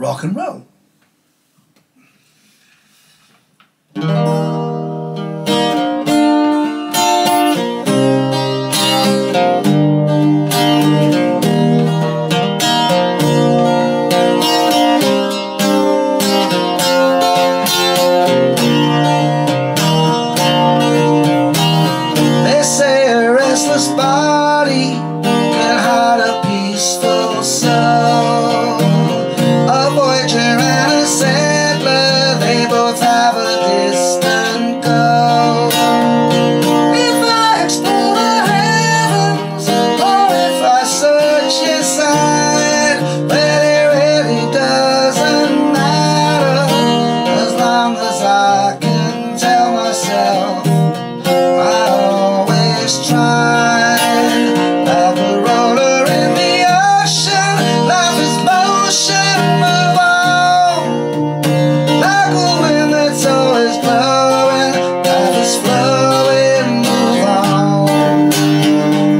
rock and roll. They say a restless body can hide a peaceful soul. A voyager and a settler, they both have a distant goal. If I explore the heavens, or if I search inside, well, it really doesn't matter, as long as I can tell myself I always tried. Like a roller in the ocean, life is motion, move on. Like a wind that's always blowing, life is flowing, move on.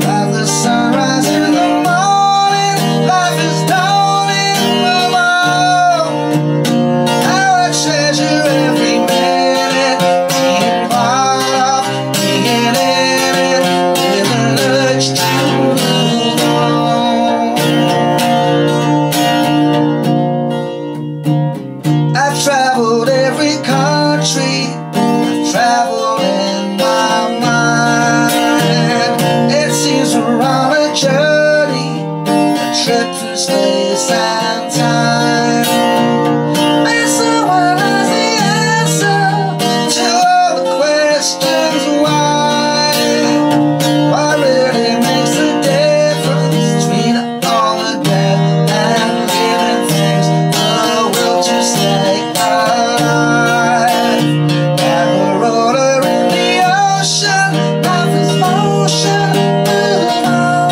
Like the sunrise in the morning, life is dawning, move on. How I treasure every minute, being part of, being in it, with an urge to move on. I've traveled every country, I've traveled in my mind. It seems we're on a journey, a trip through space and time. And someone has the answer to all the questions why. What really makes the difference between all the dead and living things? The will to stay alive. Like a roller in the ocean, life is motion, move on.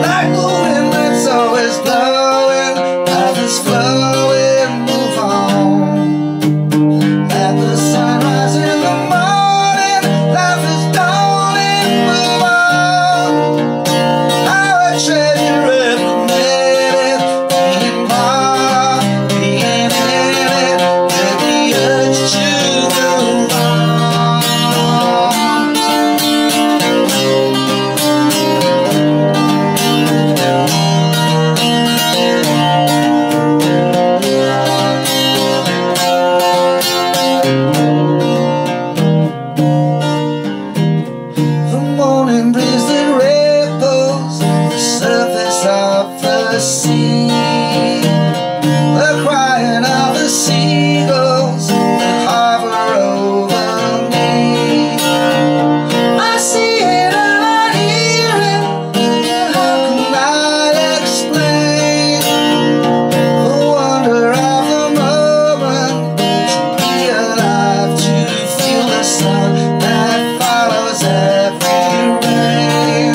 Like the wind that's always blowing, life is flowing, move on. Like the sunrise in the morning, life is dawning, move on. How I treasure every minute, being part of, being in it, with the urge to move on. The morning breeze that ripples the surface of the sea, the crying of the seagulls that hover over me. I see it and I hear it, but how can I explain the wonder of the moment, to be alive, to feel the sun that follows every rain.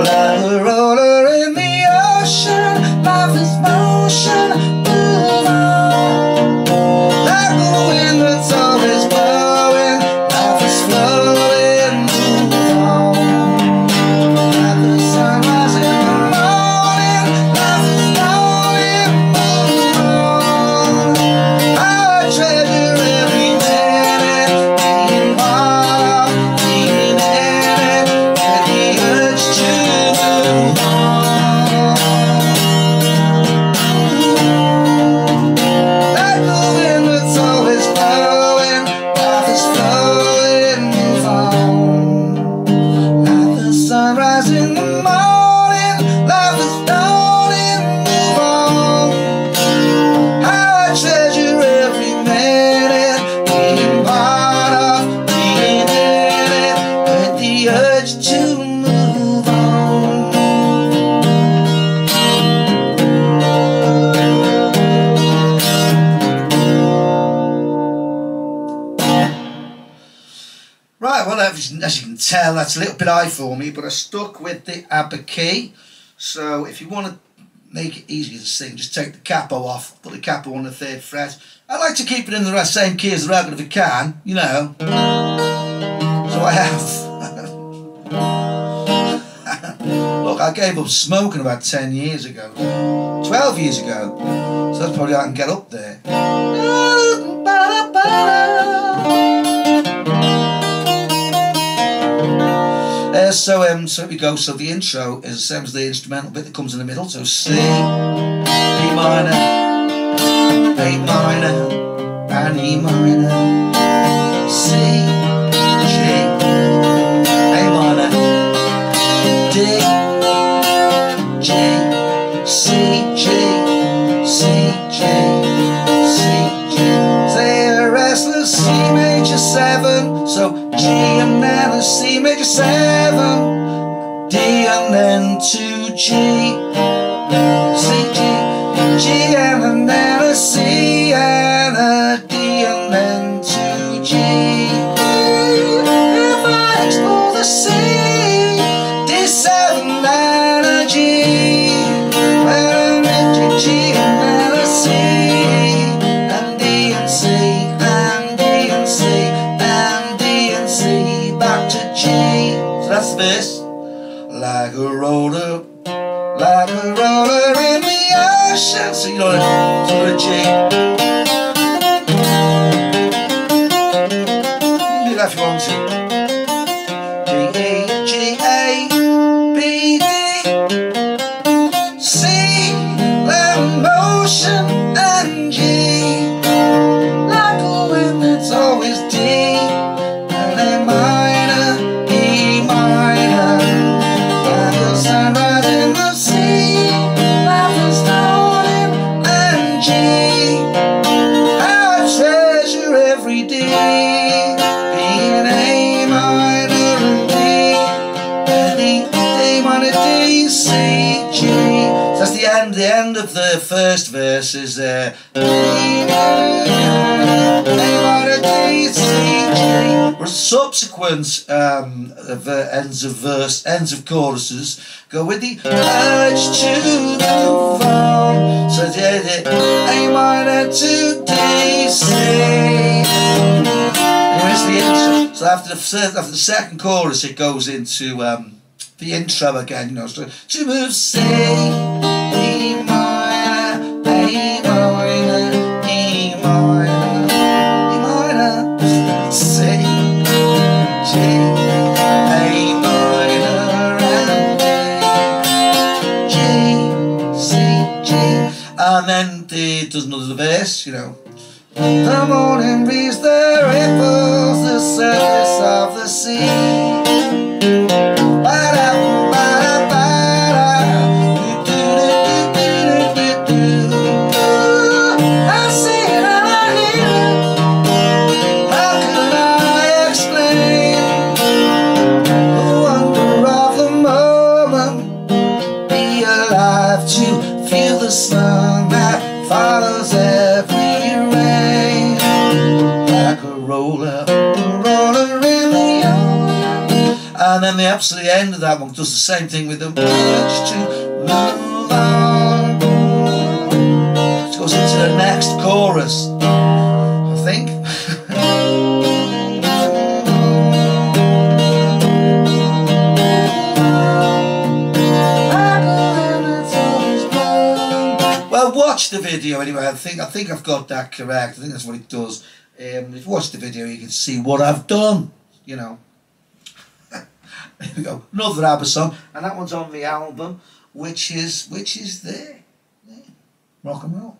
Like a roller in the ocean, life is motion, move on. Like a wind that's always blowing, life is flowing, move on. Like the sunrise in the morning, life is dawning, move on. How I treasure every minute, being part of, being in it, with the urge to move on. Like the wind that's always blowing, life is flowing, move on. Like the sunrise in the morning, life is dawning, move on. How I treasure every minute, being part of, being in it, with the urge to move on. Right, well, as you can tell, that's a little bit high for me, but I stuck with the Abba key. So if you want to make it easier to sing, just take the capo off, put the capo on the 3rd fret. I like to keep it in the same key as the record if I can, you know. So I have. Look, I gave up smoking about 10 years ago. 12 years ago. So that's probably how I can get up there. So here we go. So the intro is the same as the instrumental bit that comes in the middle. So C, B minor, A minor, and E minor. C, G, A minor, D, G, C, G, C, G, C, G. Say a restless C major 7. So G and then a C major 7. D and then 2 G, C, G, G and then a C and a D and then 2 G. If I explore the C, D7 and a G, well, a G and then a C, and D and C, and D and C, and D and C, back to G. So that's the verse. Like a roller in the ocean. So you know, so a G. You can do that if you want to. G, E, G, A, B, D, C, like motion, and G. Like a wind that's always D, and A minor, E minor. Sunrise in the sea, life is dawning, and G. How I treasure every day, being A minor and D, and D minor, D, C, G. So that's the end of the first verse is A minor, D, C, G. Subsequent ends of choruses go with the urge to move on. So the A minor to D, C. Here's the intro. So after the second chorus, it goes into the intro again. You know, so to move C, E minor, A minor, E minor, C. G, A minor, and D, G, C, G. And then it does another verse, you know. The morning breeze, the ripples, the surface of the sea. Feel the sun that follows every rain, like a roller in the ocean. And then the absolute end of that one does the same thing with the urge to move on. It goes into the next chorus, I think. Watch the video anyway. I think I've got that correct. I think that's what it does. If you watch the video, you can see what I've done. You know. Here we go. Another Abba song, and that one's on the album, which is there. Yeah. Rock and roll.